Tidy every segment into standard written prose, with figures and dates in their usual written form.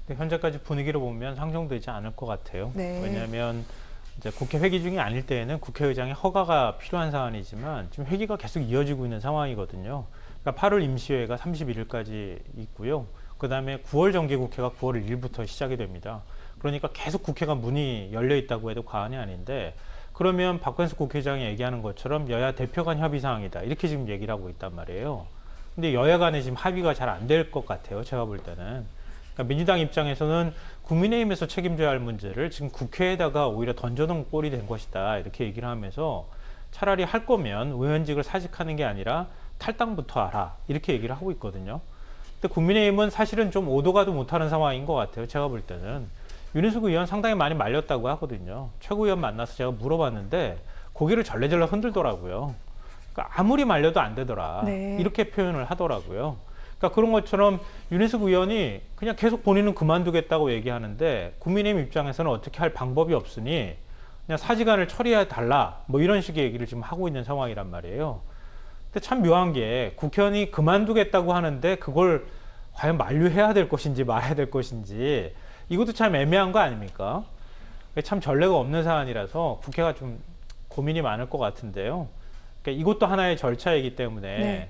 근데 현재까지 분위기를 보면 상정되지 않을 것 같아요. 네. 왜냐하면 이제 국회 회기 중이 아닐 때에는 국회의장의 허가가 필요한 사안이지만 지금 회기가 계속 이어지고 있는 상황이거든요. 그러니까 8월 임시회가 31일까지 있고요. 그 다음에 9월 정기국회가 9월 1일부터 시작이 됩니다. 그러니까 계속 국회가 문이 열려 있다고 해도 과언이 아닌데, 그러면 박관석 국회의장이 얘기하는 것처럼 여야 대표 간 협의 사항이다, 이렇게 지금 얘기를 하고 있단 말이에요. 근데 여야 간에 지금 합의가 잘 안 될 것 같아요, 제가 볼 때는. 그러니까 민주당 입장에서는 국민의힘에서 책임져야 할 문제를 지금 국회에다가 오히려 던져놓은 꼴이 된 것이다, 이렇게 얘기를 하면서 차라리 할 거면 의원직을 사직하는 게 아니라 탈당부터 하라, 이렇게 얘기를 하고 있거든요. 근데 국민의힘은 사실은 좀 오도 가도 못하는 상황인 것 같아요, 제가 볼 때는. 윤희숙 의원 상당히 많이 말렸다고 하거든요. 최고위원 만나서 제가 물어봤는데 고개를 절레절레 흔들더라고요. 그러니까 아무리 말려도 안 되더라, 네. 이렇게 표현을 하더라고요. 그러니까 그런 것처럼 윤희숙 의원이 그냥 계속 본인은 그만두겠다고 얘기하는데 국민의힘 입장에서는 어떻게 할 방법이 없으니 그냥 사직안을 처리해 달라, 뭐 이런 식의 얘기를 지금 하고 있는 상황이란 말이에요. 근데 참 묘한 게 국회의원이 그만두겠다고 하는데 그걸 과연 만류해야 될 것인지 말아야 될 것인지, 이것도 참 애매한 거 아닙니까? 참 전례가 없는 사안이라서 국회가 좀 고민이 많을 것 같은데요. 그러니까 이것도 하나의 절차이기 때문에 네.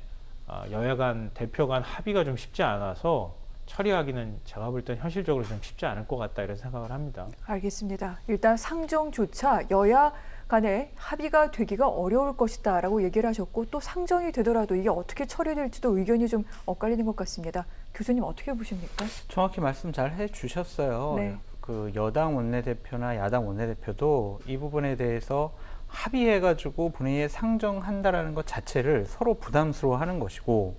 여야 간 대표 간 합의가 좀 쉽지 않아서 처리하기는 제가 볼 땐 현실적으로 좀 쉽지 않을 것 같다, 이런 생각을 합니다. 알겠습니다. 일단 상정조차 여야 간에 합의가 되기가 어려울 것이다라고 얘기를 하셨고, 또 상정이 되더라도 이게 어떻게 처리될지도 의견이 좀 엇갈리는 것 같습니다. 교수님 어떻게 보십니까? 정확히 말씀 잘 해주셨어요. 네. 그 여당 원내대표나 야당 원내대표도 이 부분에 대해서 합의해가지고 본회의에 상정한다라는 것 자체를 서로 부담스러워하는 것이고,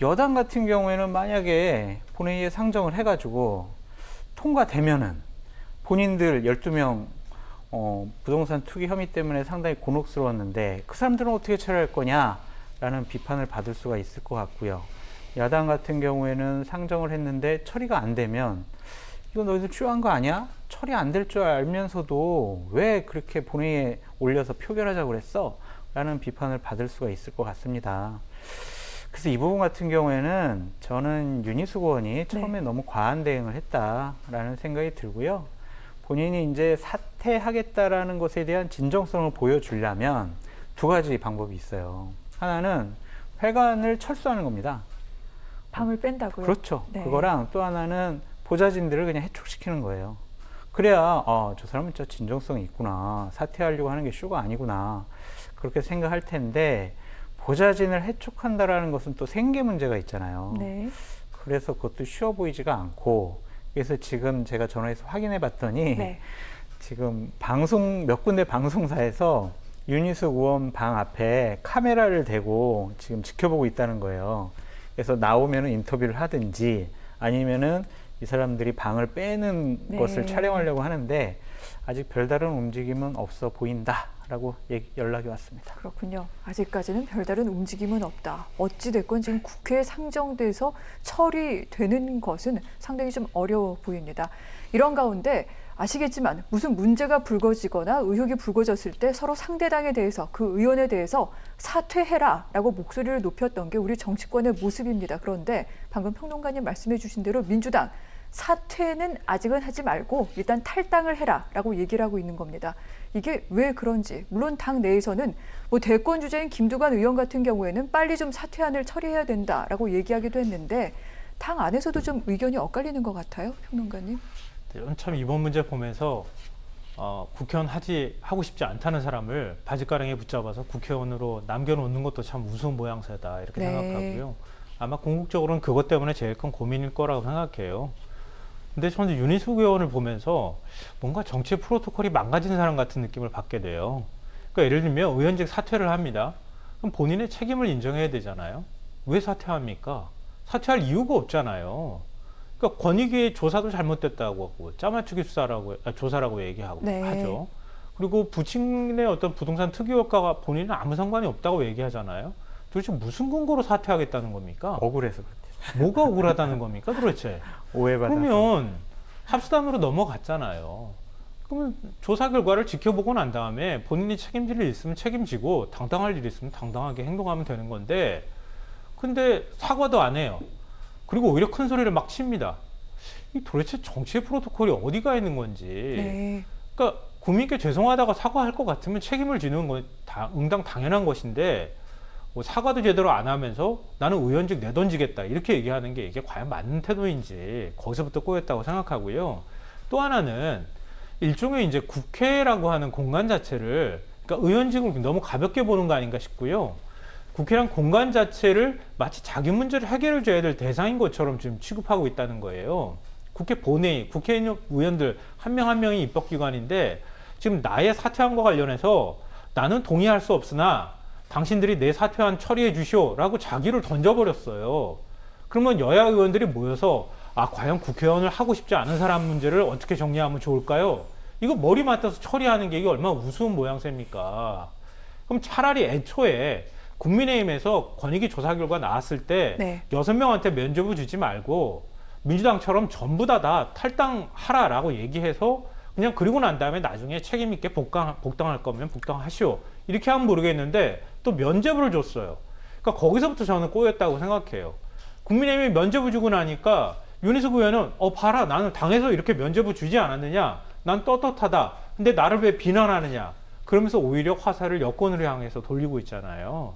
여당 같은 경우에는 만약에 본회의에 상정을 해가지고 통과되면은 본인들 12명 부동산 투기 혐의 때문에 상당히 곤혹스러웠는데 그 사람들은 어떻게 처리할 거냐라는 비판을 받을 수가 있을 것 같고요. 야당 같은 경우에는 상정을 했는데 처리가 안 되면 이거 너희들 추한 거 아니야? 처리 안 될 줄 알면서도 왜 그렇게 본회의에 올려서 표결하자고 그랬어? 라는 비판을 받을 수가 있을 것 같습니다. 그래서 이 부분 같은 경우에는 저는 윤희숙 의원이 처음에 너무 과한 대응을 했다라는 생각이 들고요. 본인이 이제 사퇴하겠다라는 것에 대한 진정성을 보여주려면 두 가지 방법이 있어요. 하나는 회관을 철수하는 겁니다. 방을 뺀다고요? 그렇죠. 네. 그거랑 또 하나는 보좌진들을 그냥 해촉시키는 거예요. 그래야 저 사람은 진짜 진정성이 있구나, 사퇴하려고 하는 게 쇼가 아니구나, 그렇게 생각할 텐데, 보좌진을 해촉한다라는 것은 또 생계 문제가 있잖아요. 네. 그래서 그것도 쉬워 보이지가 않고, 그래서 지금 제가 전화해서 확인해 봤더니 네. 지금 몇 군데 방송사에서 윤희숙 의원 방 앞에 카메라를 대고 지금 지켜보고 있다는 거예요. 그래서 나오면은 인터뷰를 하든지 아니면은 이 사람들이 방을 빼는 네. 것을 촬영하려고 하는데 아직 별다른 움직임은 없어 보인다라고 연락이 왔습니다. 그렇군요. 아직까지는 별다른 움직임은 없다. 어찌됐건 지금 국회에 상정돼서 처리되는 것은 상당히 좀 어려워 보입니다. 이런 가운데 아시겠지만 무슨 문제가 불거지거나 의혹이 불거졌을 때 서로 상대당에 대해서, 그 의원에 대해서 사퇴해라라고 목소리를 높였던 게 우리 정치권의 모습입니다. 그런데 방금 평론가님 말씀해 주신 대로 민주당 사퇴는 아직은 하지 말고 일단 탈당을 해라라고 얘기를 하고 있는 겁니다. 이게 왜 그런지, 물론 당 내에서는 뭐 대권 주자인 김두관 의원 같은 경우에는 빨리 좀 사퇴안을 처리해야 된다라고 얘기하기도 했는데 당 안에서도 좀 의견이 엇갈리는 것 같아요, 평론가님. 참 이번 문제 보면서 국회의원 하고 싶지 않다는 사람을 바짓가랑이에 붙잡아서 국회의원으로 남겨놓는 것도 참 우스운 모양새다, 이렇게 네. 생각하고요. 아마 궁극적으로는 그것 때문에 제일 큰 고민일 거라고 생각해요. 근데 저는 윤희숙 의원을 보면서 뭔가 정치 프로토콜이 망가진 사람 같은 느낌을 받게 돼요. 그러니까 예를 들면 의원직 사퇴를 합니다. 그럼 본인의 책임을 인정해야 되잖아요. 왜 사퇴합니까? 사퇴할 이유가 없잖아요. 그러니까 권익위의 조사도 잘못됐다고 하고 짜맞추기 조사라고 얘기하고 네. 하죠. 그리고 부친의 어떤 부동산 특이 효과가 본인은 아무 상관이 없다고 얘기하잖아요. 도대체 무슨 근거로 사퇴하겠다는 겁니까? 억울해서 그렇대요. 뭐가 억울하다는 겁니까, 도대체? 오해받아서. 그러면 합수단으로 넘어갔잖아요. 그러면 조사 결과를 지켜보고 난 다음에 본인이 책임질 일 있으면 책임지고 당당할 일 있으면 당당하게 행동하면 되는 건데, 근데 사과도 안 해요. 그리고 오히려 큰 소리를 막 칩니다. 이 도대체 정치의 프로토콜이 어디가 있는 건지. 네. 그러니까 국민께 죄송하다고 사과할 것 같으면 책임을 지는 건 응당 당연한 것인데 뭐 사과도 제대로 안 하면서 나는 의원직 내던지겠다 이렇게 얘기하는 게 이게 과연 맞는 태도인지 거기서부터 꼬였다고 생각하고요. 또 하나는 일종의 이제 국회라고 하는 공간 자체를 그러니까 의원직을 너무 가볍게 보는 거 아닌가 싶고요. 국회란 공간 자체를 마치 자기 문제를 해결해 줘야 될 대상인 것처럼 지금 취급하고 있다는 거예요. 국회 본회의, 국회의원 의원들 한 명 한 명이 입법기관인데 지금 나의 사퇴안과 관련해서 나는 동의할 수 없으나 당신들이 내 사퇴안 처리해 주시오라고 자기를 던져버렸어요. 그러면 여야 의원들이 모여서 과연 국회의원을 하고 싶지 않은 사람 문제를 어떻게 정리하면 좋을까요? 이거 머리 맞대서 처리하는 게 이게 얼마나 우스운 모양새입니까? 그럼 차라리 애초에 국민의힘에서 권익위 조사 결과 나왔을 때 네. 6명한테 면접을 주지 말고 민주당처럼 전부 다 탈당하라라고 얘기해서 그냥 그리고 난 다음에 나중에 책임 있게 복당할 거면 복당하시오. 이렇게 하면 모르겠는데 또 면접을 줬어요. 그러니까 거기서부터 저는 꼬였다고 생각해요. 국민의힘이 면접을 주고 나니까 윤희숙 의원은 봐라 나는 당에서 이렇게 면접을 주지 않았느냐. 난 떳떳하다. 근데 나를 왜 비난하느냐. 그러면서 오히려 화살을 여권으로 향해서 돌리고 있잖아요.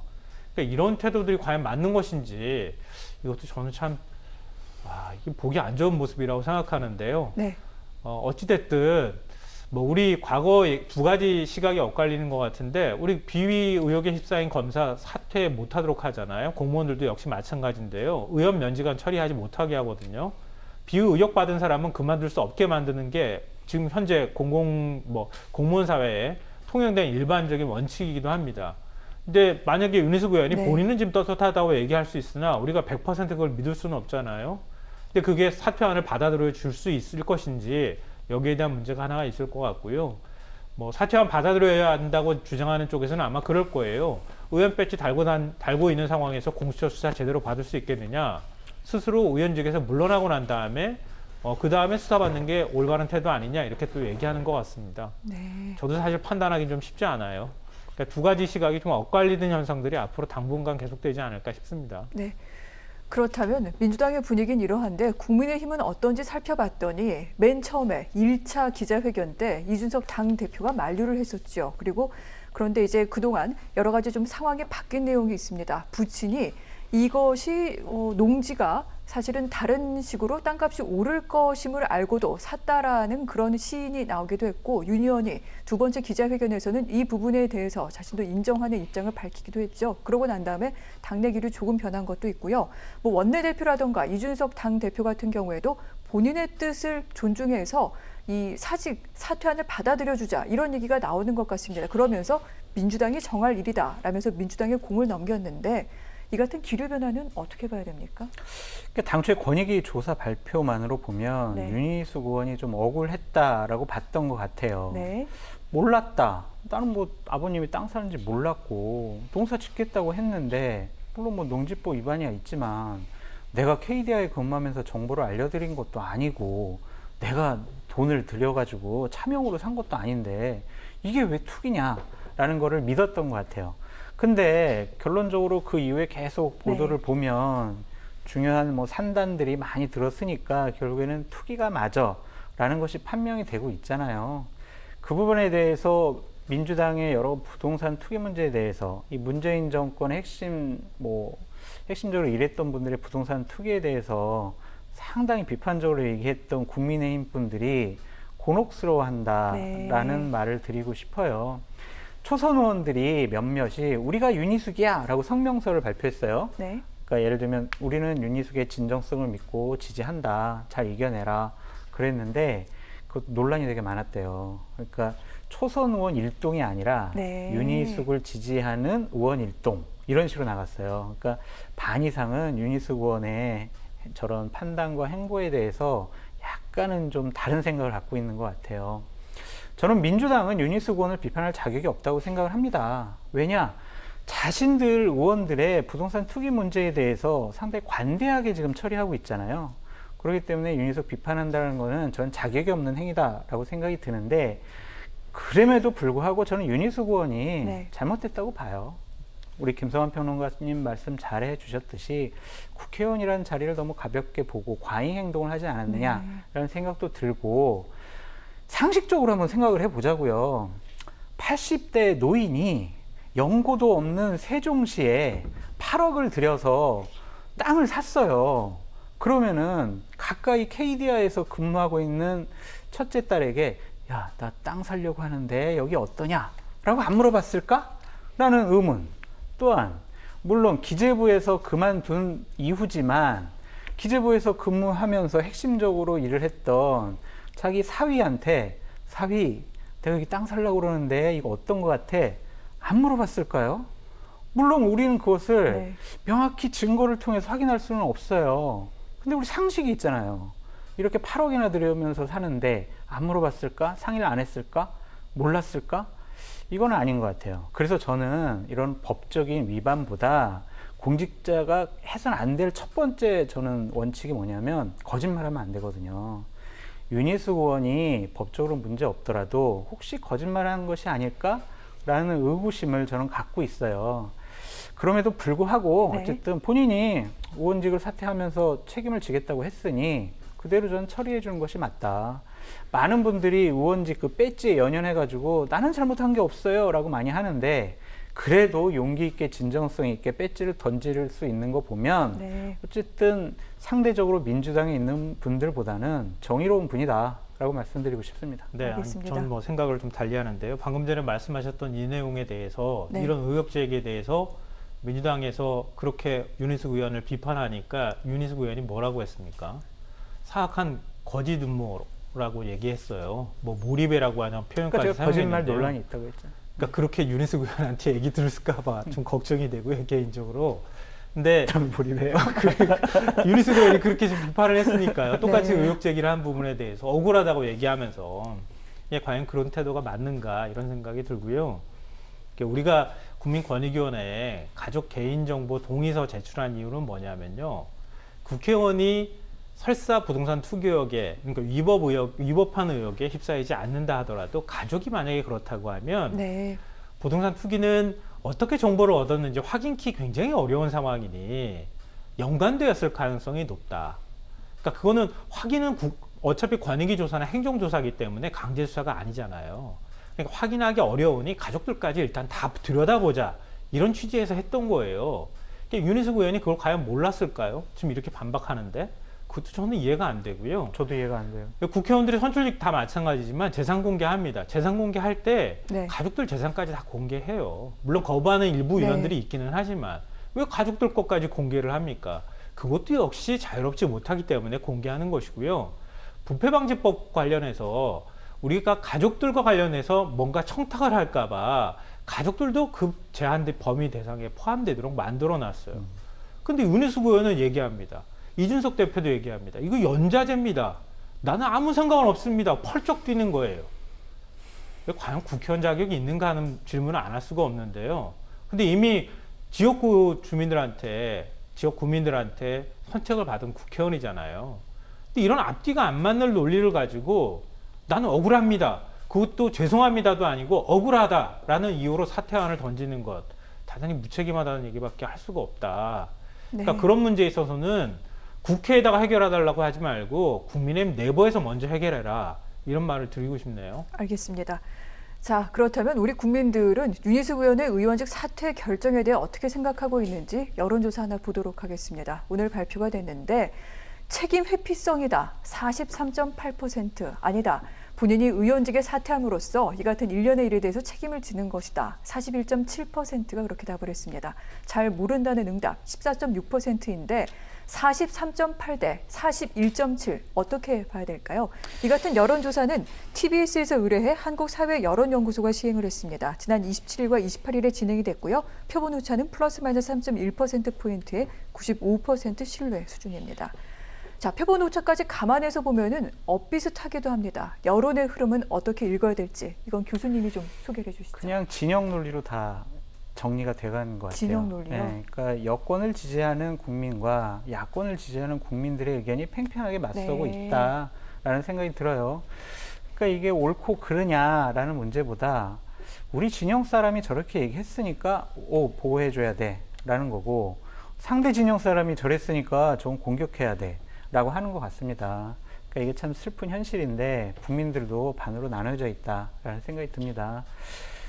그러니까 이런 태도들이 과연 맞는 것인지 이것도 저는 참 이게 보기 안 좋은 모습이라고 생각하는데요. 네. 어찌됐든 뭐 우리 과거 두 가지 시각이 엇갈리는 것 같은데 우리 비위 의혹에 휩싸인 검사 사퇴 못하도록 하잖아요. 공무원들도 역시 마찬가지인데요. 의원 면직안 처리하지 못하게 하거든요. 비위 의혹 받은 사람은 그만둘 수 없게 만드는 게 지금 현재 공무원 사회에 통용된 일반적인 원칙이기도 합니다. 근데 만약에 윤희숙 의원이 네. 본인은 지금 떳떳하다고 얘기할 수 있으나 우리가 100% 그걸 믿을 수는 없잖아요. 근데 그게 사퇴안을 받아들여 줄 수 있을 것인지 여기에 대한 문제가 하나가 있을 것 같고요. 뭐 사퇴안 받아들여야 한다고 주장하는 쪽에서는 아마 그럴 거예요. 의원 배지 달고 있는 상황에서 공수처 수사 제대로 받을 수 있겠느냐. 스스로 의원직에서 물러나고 난 다음에 그 다음에 수사받는 게 올바른 태도 아니냐 이렇게 또 얘기하는 것 같습니다. 네. 저도 사실 판단하기 좀 쉽지 않아요. 그러니까 두 가지 시각이 좀 엇갈리는 현상들이 앞으로 당분간 계속되지 않을까 싶습니다. 네. 그렇다면 민주당의 분위기는 이러한데 국민의힘은 어떤지 살펴봤더니 맨 처음에 1차 기자회견 때 이준석 당대표가 만류를 했었죠. 그런데 이제 그동안 여러 가지 좀 상황이 바뀐 내용이 있습니다. 부친이 이것이 농지가 사실은 다른 식으로 땅값이 오를 것임을 알고도 샀다라는 그런 시인이 나오기도 했고 윤 의원이 두 번째 기자회견에서는 이 부분에 대해서 자신도 인정하는 입장을 밝히기도 했죠. 그러고 난 다음에 당내 기류 조금 변한 것도 있고요. 뭐 원내대표라던가 이준석 당대표 같은 경우에도 본인의 뜻을 존중해서 이 사퇴안을 받아들여주자 이런 얘기가 나오는 것 같습니다. 그러면서 민주당이 정할 일이다라면서 민주당에 공을 넘겼는데 이 같은 기류 변화는 어떻게 봐야 됩니까? 그러니까 당초에 권익위 조사 발표만으로 보면 네. 윤희숙 의원이 좀 억울했다라고 봤던 것 같아요. 네. 몰랐다. 나는 뭐 아버님이 땅 사는지 몰랐고 농사 짓겠다고 했는데 물론 뭐 농지법 위반이야 있지만 내가 KDI에 근무하면서 정보를 알려드린 것도 아니고 내가 돈을 들여가지고 차명으로 산 것도 아닌데 이게 왜 투기냐라는 거를 믿었던 것 같아요. 근데 결론적으로 그 이후에 계속 보도를 네. 보면 중요한 뭐 산단들이 많이 들었으니까 결국에는 투기가 맞아라는 것이 판명이 되고 있잖아요. 그 부분에 대해서 민주당의 여러 부동산 투기 문제에 대해서 이 문재인 정권의 핵심적으로 일했던 분들의 부동산 투기에 대해서 상당히 비판적으로 얘기했던 국민의힘 분들이 곤혹스러워한다라는 네. 말을 드리고 싶어요. 초선 의원들이 몇몇이 우리가 윤희숙이야 라고 성명서를 발표했어요. 네. 그러니까 예를 들면 우리는 윤희숙의 진정성을 믿고 지지한다. 잘 이겨내라. 그랬는데 그 논란이 되게 많았대요. 그러니까 초선 의원 일동이 아니라 네. 윤희숙을 지지하는 의원 일동 이런 식으로 나갔어요. 그러니까 반 이상은 윤희숙 의원의 저런 판단과 행보에 대해서 약간은 좀 다른 생각을 갖고 있는 것 같아요. 저는 민주당은 윤희숙 의원을 비판할 자격이 없다고 생각을 합니다. 왜냐? 자신들 의원들의 부동산 투기 문제에 대해서 상당히 관대하게 지금 처리하고 있잖아요. 그렇기 때문에 윤희숙 비판한다는 것은 저는 자격이 없는 행위다라고 생각이 드는데 그럼에도 불구하고 저는 윤희숙 의원이 네. 잘못됐다고 봐요. 우리 김성환 평론가님 말씀 잘 해주셨듯이 국회의원이라는 자리를 너무 가볍게 보고 과잉 행동을 하지 않았느냐라는 생각도 들고 상식적으로 한번 생각을 해보자고요. 80대 노인이 연고도 없는 세종시에 8억을 들여서 땅을 샀어요. 그러면은 가까이 KDI에서 근무하고 있는 첫째 딸에게 야, 나 땅 사려고 하는데 여기 어떠냐? 라고 안 물어봤을까? 라는 의문. 또한 물론 기재부에서 그만둔 이후지만 기재부에서 근무하면서 핵심적으로 일을 했던 자기 사위한테 사위, 내가 여기 땅 살려고 그러는데 이거 어떤 것 같아? 안 물어봤을까요? 물론 우리는 그것을 명확히 증거를 통해서 확인할 수는 없어요. 근데 우리 상식이 있잖아요. 이렇게 8억이나 들여오면서 사는데 안 물어봤을까? 상의를 안 했을까? 몰랐을까? 이건 아닌 것 같아요. 그래서 저는 이런 법적인 위반보다 공직자가 해서는 안 될 첫 번째 저는 원칙이 뭐냐면 거짓말하면 안 되거든요. 윤희숙 의원이 법적으로 문제 없더라도 혹시 거짓말한 것이 아닐까라는 의구심을 저는 갖고 있어요. 그럼에도 불구하고 어쨌든 본인이 의원직을 사퇴하면서 책임을 지겠다고 했으니 그대로 저는 처리해 주는 것이 맞다. 많은 분들이 의원직 그 배지에 연연해가지고 나는 잘못한 게 없어요 라고 많이 하는데 그래도 용기 있게 진정성 있게 배지를 던질 수 있는 거 보면 어쨌든 상대적으로 민주당에 있는 분들보다는 정의로운 분이다 라고 말씀드리고 싶습니다. 네, 저는 뭐 생각을 좀 달리하는데요. 방금 전에 말씀하셨던 이 내용에 대해서 이런 의혹 제기에 대해서 민주당에서 그렇게 윤희숙 의원을 비판하니까 윤희숙 의원이 뭐라고 했습니까? 사악한 거짓 음모라고 얘기했어요. 뭐 몰입이라고 하는 표현까지 제가 거짓말 사용했는데요. 논란이 있다고 했잖아요. 그러니까 그렇게 윤희숙 의원한테 얘기 들을까봐 좀 걱정이 되고요, 개인적으로. 근데 전 몰입해요. 윤희숙 의원이 그렇게 좀 비판을 했으니까요. 똑같이 의혹 제기를 한 부분에 대해서 억울하다고 얘기하면서 이게 과연 그런 태도가 맞는가 이런 생각이 들고요. 우리가 국민권익위원회에 가족 개인정보 동의서 제출한 이유는 뭐냐면요. 국회의원이 설사 부동산 투기 의혹에 그러니까 위법한 의혹에 휩싸이지 않는다 하더라도 가족이 만약에 그렇다고 하면 부동산 투기는 어떻게 정보를 얻었는지 확인키 굉장히 어려운 상황이니 연관되었을 가능성이 높다. 그러니까 그거는 확인은 어차피 권익위 조사나 행정조사이기 때문에 강제 수사가 아니잖아요. 그러니까 확인하기 어려우니 가족들까지 일단 다 들여다보자 이런 취지에서 했던 거예요. 그러니까 윤희숙 의원이 그걸 과연 몰랐을까요? 지금 이렇게 반박하는데 그것도 저는 이해가 안 되고요. 저도 이해가 안 돼요. 국회의원들이 선출직 다 마찬가지지만 재산 공개합니다. 재산 공개할 때 가족들 재산까지 다 공개해요. 물론 거부하는 일부 의원들이 있기는 하지만 왜 가족들 것까지 공개를 합니까? 그것도 역시 자유롭지 못하기 때문에 공개하는 것이고요. 부패방지법 관련해서 우리가 가족들과 관련해서 뭔가 청탁을 할까봐 가족들도 그 제한된 범위 대상에 포함되도록 만들어놨어요. 근데 윤희숙 의원은 얘기합니다. 이준석 대표도 얘기합니다. 이거 연자제입니다. 나는 아무 상관은 없습니다. 펄쩍 뛰는 거예요. 과연 국회의원 자격이 있는가 하는 질문을 안 할 수가 없는데요. 근데 이미 지역구 주민들한테, 지역 구민들한테 선택을 받은 국회의원이잖아요. 근데 이런 앞뒤가 안 맞는 논리를 가지고 나는 억울합니다. 그것도 죄송합니다도 아니고 억울하다라는 이유로 사퇴안을 던지는 것. 대단히 무책임하다는 얘기밖에 할 수가 없다. 그러니까 그런 문제에 있어서는 국회에다가 해결해달라고 하지 말고 국민의힘 내부에서 먼저 해결해라. 이런 말을 드리고 싶네요. 알겠습니다. 자, 그렇다면 우리 국민들은 윤희숙 의원의 의원직 사퇴 결정에 대해 어떻게 생각하고 있는지 여론조사 하나 보도록 하겠습니다. 오늘 발표가 됐는데 책임 회피성이다. 43.8%. 아니다. 본인이 의원직에 사퇴함으로써 이 같은 일련의 일에 대해서 책임을 지는 것이다. 41.7%가 그렇게 답을 했습니다. 잘 모른다는 응답 14.6%인데 43.8 대 41.7 어떻게 봐야 될까요? 이 같은 여론조사는 TBS에서 의뢰해 한국사회여론연구소가 시행을 했습니다. 지난 27일과 28일에 진행이 됐고요. 표본 오차는 플러스 마이너스 3.1%포인트의 95% 신뢰 수준입니다. 자, 표본 오차까지 감안해서 보면은 엇비슷하기도 합니다. 여론의 흐름은 어떻게 읽어야 될지 이건 교수님이 좀 소개해 주시죠. 그냥 진영 논리로 다 정리가 돼가는 것 같아요. 진영 논리요? 네, 그러니까 여권을 지지하는 국민과 야권을 지지하는 국민들의 의견이 팽팽하게 맞서고 있다라는 생각이 들어요. 그러니까 이게 옳고 그르냐라는 문제보다 우리 진영 사람이 저렇게 얘기했으니까 보호해줘야 돼라는 거고, 상대 진영 사람이 저랬으니까 좀 공격해야 돼라고 하는 것 같습니다. 그러니까 이게 참 슬픈 현실인데 국민들도 반으로 나눠져 있다라는 생각이 듭니다.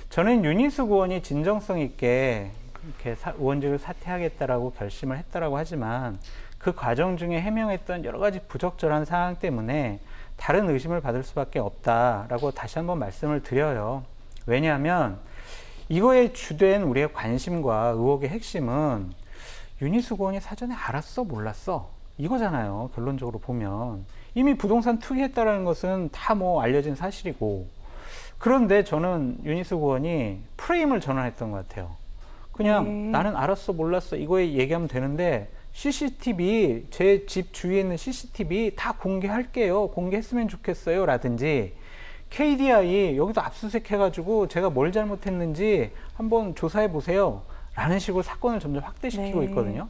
저는 윤희숙 의원이 진정성 있게 이렇게 의원직을 사퇴하겠다라고 결심을 했다라고 하지만 그 과정 중에 해명했던 여러 가지 부적절한 상황 때문에 다른 의심을 받을 수밖에 없다라고 다시 한번 말씀을 드려요. 왜냐하면 이거에 주된 우리의 관심과 의혹의 핵심은 윤희숙 의원이 사전에 알았어 몰랐어 이거잖아요. 결론적으로 보면 이미 부동산 투기했다라는 것은 다 뭐 알려진 사실이고, 그런데 저는 윤희숙 의원이 프레임을 전환했던 것 같아요. 그냥 나는 알았어 몰랐어 이거에 얘기하면 되는데 CCTV, 제 집 주위에 있는 CCTV 다 공개할게요. 공개했으면 좋겠어요. 라든지 KDI 여기도 압수수색 해가지고 제가 뭘 잘못했는지 한번 조사해 보세요. 라는 식으로 사건을 점점 확대시키고 네. 있거든요.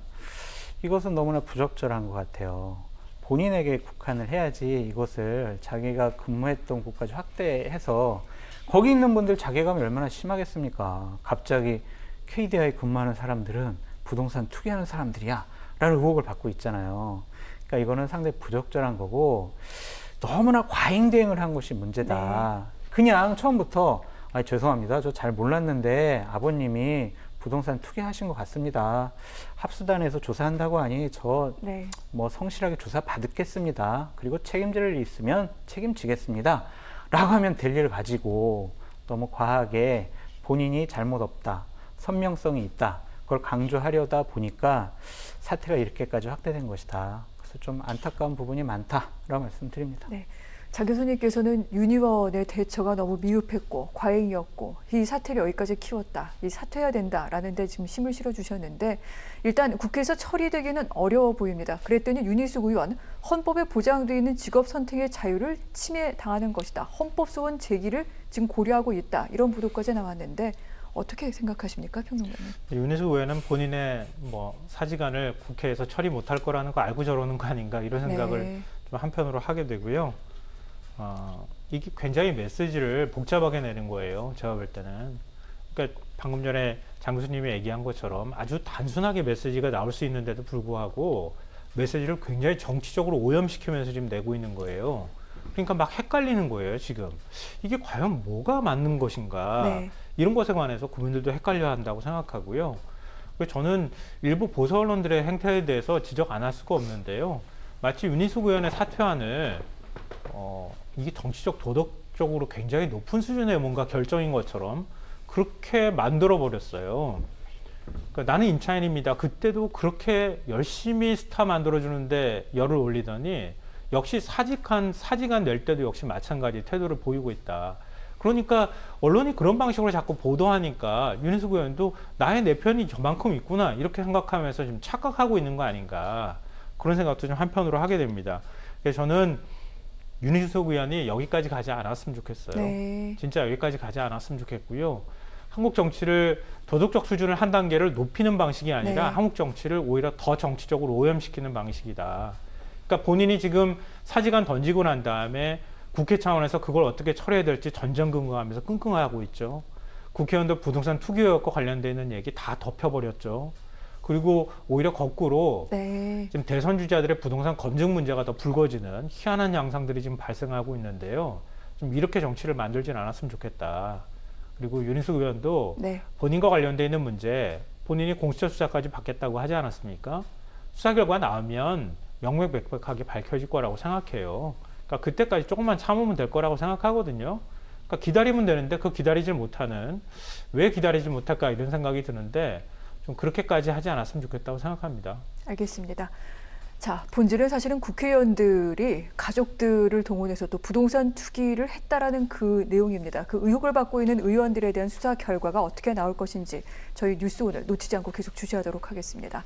이것은 너무나 부적절한 것 같아요. 본인에게 국한을 해야지 이것을 자기가 근무했던 곳까지 확대해서 거기 있는 분들 자괴감이 얼마나 심하겠습니까? 갑자기 KDI 근무하는 사람들은 부동산 투기하는 사람들이야 라는 의혹을 받고 있잖아요. 그러니까 이거는 상당히 부적절한 거고 너무나 과잉대응을 한 것이 문제다. 네. 그냥 처음부터 죄송합니다. 저 잘 몰랐는데 아버님이 부동산 투기하신 것 같습니다. 합수단에서 조사한다고 하니 저 네. 뭐 성실하게 조사 받겠습니다. 그리고 책임질 일 있으면 책임지겠습니다. 라고 하면 될 일을 가지고 너무 과하게 본인이 잘못 없다, 선명성이 있다, 그걸 강조하려다 보니까 사태가 이렇게까지 확대된 것이다. 그래서 좀 안타까운 부분이 많다라고 말씀드립니다. 네. 장 교수님께서는 윤 의원의 대처가 너무 미흡했고 과잉이었고 이 사태를 여기까지 키웠다. 이 사퇴해야 된다라는 데 지금 힘을 실어주셨는데 일단 국회에서 처리되기는 어려워 보입니다. 그랬더니 윤희숙 의원, 헌법에 보장되어 있는 직업 선택의 자유를 침해당하는 것이다. 헌법 소원 제기를 지금 고려하고 있다. 이런 보도까지 나왔는데 어떻게 생각하십니까, 평론가님? 윤희숙 의원은 본인의 뭐 사직안을 국회에서 처리 못할 거라는 거 알고 저러는 거 아닌가 이런 생각을 네. 좀 한편으로 하게 되고요. 이게 굉장히 메시지를 복잡하게 내는 거예요. 제가 볼 때는. 그러니까 방금 전에 장 교수님이 얘기한 것처럼 아주 단순하게 메시지가 나올 수 있는데도 불구하고 메시지를 굉장히 정치적으로 오염시키면서 지금 내고 있는 거예요. 그러니까 막 헷갈리는 거예요, 지금. 이게 과연 뭐가 맞는 것인가. 네. 이런 것에 관해서 국민들도 헷갈려 한다고 생각하고요. 그래서 저는 일부 보수 언론들의 행태에 대해서 지적 안 할 수가 없는데요. 마치 윤희숙 의원의 사퇴안을 이게 정치적 도덕적으로 굉장히 높은 수준의 뭔가 결정인 것처럼 그렇게 만들어 버렸어요. 그러니까 나는 임차인입니다. 그때도 그렇게 열심히 스타 만들어주는데 열을 올리더니 역시 사직안 낼 때도 역시 마찬가지 태도를 보이고 있다. 그러니까 언론이 그런 방식으로 자꾸 보도하니까 윤희숙 의원도 나의 내 편이 저만큼 있구나 이렇게 생각하면서 좀 착각하고 있는 거 아닌가 그런 생각도 좀 한편으로 하게 됩니다. 그래서 저는 윤희숙 의원이 여기까지 가지 않았으면 좋겠어요. 네. 진짜 여기까지 가지 않았으면 좋겠고요. 한국 정치를 도덕적 수준을 한 단계를 높이는 방식이 아니라 네. 한국 정치를 오히려 더 정치적으로 오염시키는 방식이다. 그러니까 본인이 지금 사직안 던지고 난 다음에 국회 차원에서 그걸 어떻게 처리해야 될지 전전긍긍하면서 끙끙하고 있죠. 국회의원들 부동산 투기 의혹과 관련되어 있는 얘기 다 덮여버렸죠. 그리고 오히려 거꾸로 네. 지금 대선 주자들의 부동산 검증 문제가 더 불거지는 희한한 양상들이 지금 발생하고 있는데요. 좀 이렇게 정치를 만들진 않았으면 좋겠다. 그리고 윤희숙 의원도 네. 본인과 관련되어 있는 문제, 본인이 공수처 수사까지 받겠다고 하지 않았습니까? 수사 결과 나오면 명명백백하게 밝혀질 거라고 생각해요. 그러니까 그때까지 조금만 참으면 될 거라고 생각하거든요. 그러니까 기다리면 되는데 그 기다리질 못하는, 왜 기다리지 못할까 이런 생각이 드는데 좀 그렇게까지 하지 않았으면 좋겠다고 생각합니다. 알겠습니다. 자, 본질은 사실은 국회의원들이 가족들을 동원해서 또 부동산 투기를 했다라는 그 내용입니다. 그 의혹을 받고 있는 의원들에 대한 수사 결과가 어떻게 나올 것인지 저희 뉴스 오늘 놓치지 않고 계속 주시하도록 하겠습니다.